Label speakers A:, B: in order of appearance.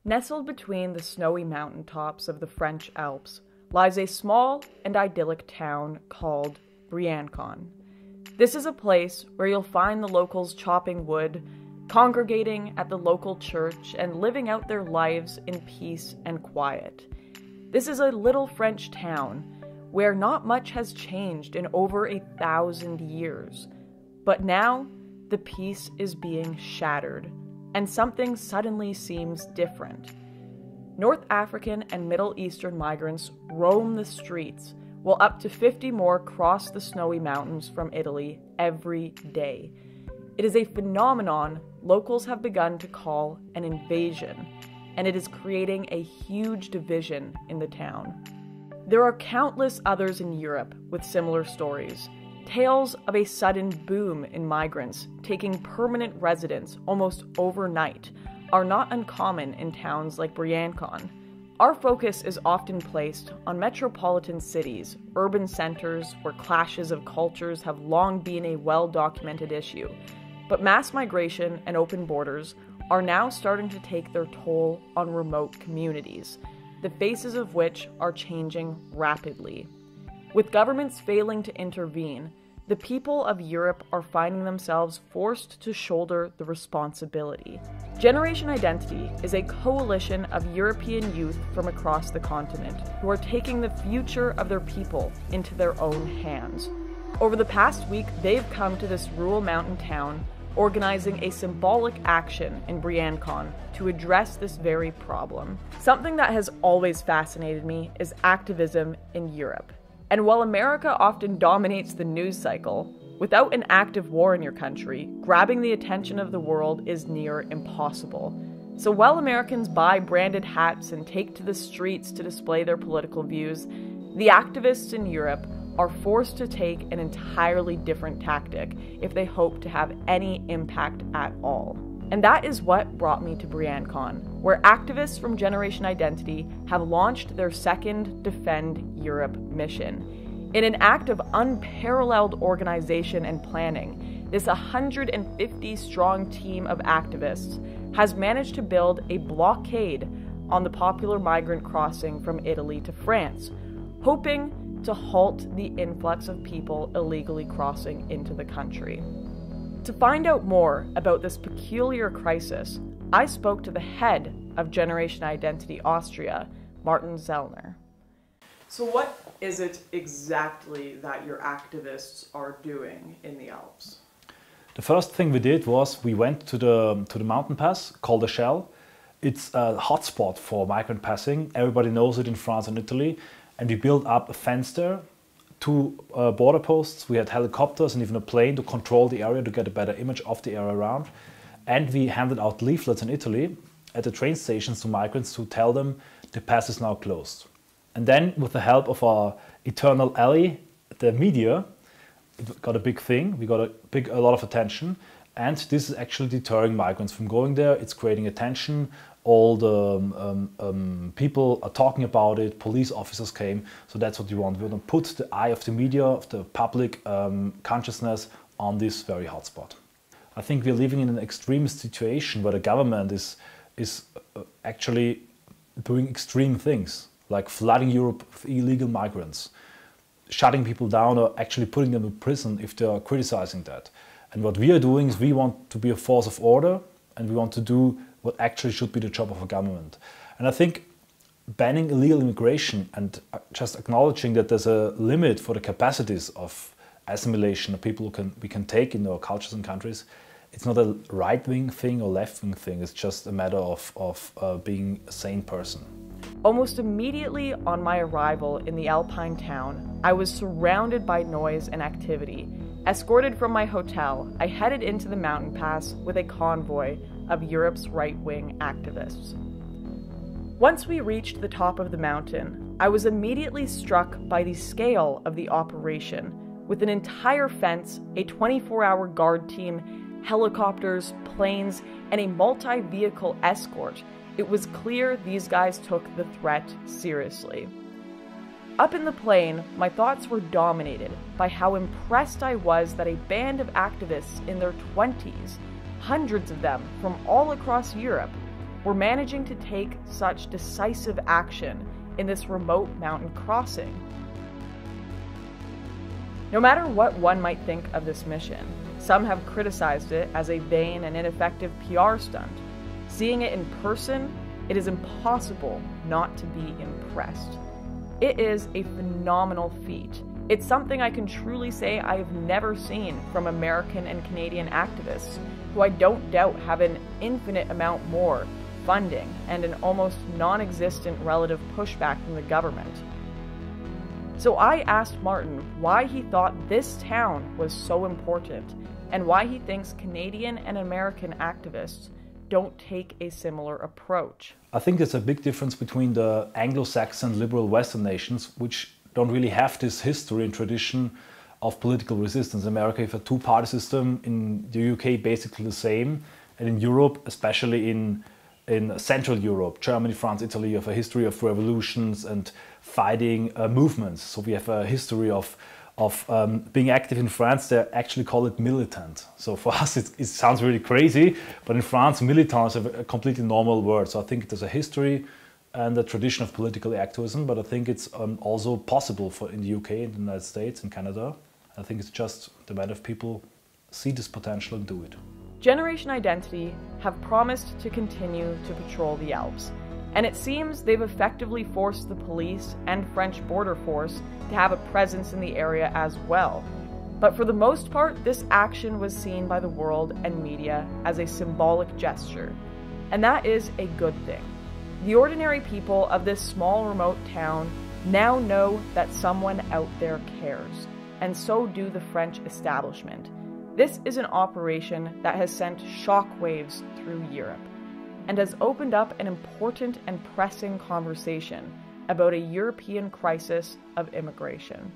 A: Nestled between the snowy mountaintops of the French Alps lies a small and idyllic town called Briançon. This is a place where you'll find the locals chopping wood, congregating at the local church, and living out their lives in peace and quiet. This is a little French town where not much has changed in over 1,000 years. But now, the peace is being shattered, and something suddenly seems different. North African and Middle Eastern migrants roam the streets, while up to 50 more cross the snowy mountains from Italy every day. It is a phenomenon locals have begun to call an invasion, and it is creating a huge division in the town. There are countless others in Europe with similar stories. Tales of a sudden boom in migrants taking permanent residence almost overnight are not uncommon in towns like Briançon. Our focus is often placed on metropolitan cities, urban centers where clashes of cultures have long been a well-documented issue. But mass migration and open borders are now starting to take their toll on remote communities, the faces of which are changing rapidly. With governments failing to intervene, the people of Europe are finding themselves forced to shoulder the responsibility. Generation Identity is a coalition of European youth from across the continent who are taking the future of their people into their own hands. Over the past week, they've come to this rural mountain town, organizing a symbolic action in Briançon to address this very problem. Something that has always fascinated me is activism in Europe. And while America often dominates the news cycle, without an active war in your country, grabbing the attention of the world is near impossible. So while Americans buy branded hats and take to the streets to display their political views, the activists in Europe are forced to take an entirely different tactic if they hope to have any impact at all. And that is what brought me to Briançon, where activists from Generation Identity have launched their second Defend Europe mission. In an act of unparalleled organization and planning, this 150-strong team of activists has managed to build a blockade on the popular migrant crossing from Italy to France, hoping to halt the influx of people illegally crossing into the country. To find out more about this peculiar crisis, I spoke to the head of Generation Identity Austria, Martin Zellner. So what is it exactly that your activists are doing in the Alps?
B: The first thing we did was we went to the mountain pass called the Shell. It's a hotspot for migrant passing. Everybody knows it in France and Italy. And we built up a fence there, 2 border posts. We had helicopters and even a plane to control the area to get a better image of the area around. And we handed out leaflets in Italy at the train stations to migrants to tell them the pass is now closed. And then with the help of our eternal ally, the media, it got a big thing. We got a lot of attention. And this is actually deterring migrants from going there. It's creating attention. All the people are talking about it, police officers came, so that's what we want. We want to put the eye of the media, of the public consciousness on this very hotspot. I think we're living in an extreme situation where the government is actually doing extreme things, like flooding Europe with illegal migrants, shutting people down or actually putting them in prison if they are criticizing that. And what we are doing is we want to be a force of order, and we want to do what actually should be the job of a government. And I think banning illegal immigration and just acknowledging that there's a limit for the capacities of assimilation of people we can take in our cultures and countries, it's not a right-wing thing or left-wing thing. It's just a matter of being a sane person.
A: Almost immediately on my arrival in the Alpine town, I was surrounded by noise and activity. Escorted from my hotel, I headed into the mountain pass with a convoy of Europe's right-wing activists. Once we reached the top of the mountain, I was immediately struck by the scale of the operation. With an entire fence, a 24-hour guard team, helicopters, planes, and a multi-vehicle escort, it was clear these guys took the threat seriously. Up in the plane, my thoughts were dominated by how impressed I was that a band of activists in their 20s, hundreds of them from all across Europe, were managing to take such decisive action in this remote mountain crossing. No matter what one might think of this mission, some have criticized it as a vain and ineffective PR stunt. Seeing it in person, it is impossible not to be impressed. It is a phenomenal feat. It's something I can truly say I have never seen from American and Canadian activists, who I don't doubt have an infinite amount more funding and an almost non-existent relative pushback from the government. So I asked Martin why he thought this town was so important and why he thinks Canadian and American activists don't take a similar approach.
B: I think there's a big difference between the Anglo-Saxon liberal Western nations, which don't really have this history and tradition of political resistance. In America, you have a two-party system. In the UK, basically the same. And in Europe, especially in Central Europe, Germany, France, Italy, you have a history of revolutions and fighting movements. So we have a history of being active in France. They actually call it militant. So for us, it sounds really crazy, but in France, militant is a completely normal word. So I think there's a history and a tradition of political activism, but I think it's also possible in the UK, in the United States, in Canada. I think it's just the matter of people see this potential and do it.
A: Generation Identity have promised to continue to patrol the Alps, and it seems they've effectively forced the police and French border force to have a presence in the area as well. But for the most part, this action was seen by the world and media as a symbolic gesture, and that is a good thing. The ordinary people of this small remote town now know that someone out there cares, and so do the French establishment. This is an operation that has sent shockwaves through Europe and has opened up an important and pressing conversation about a European crisis of immigration.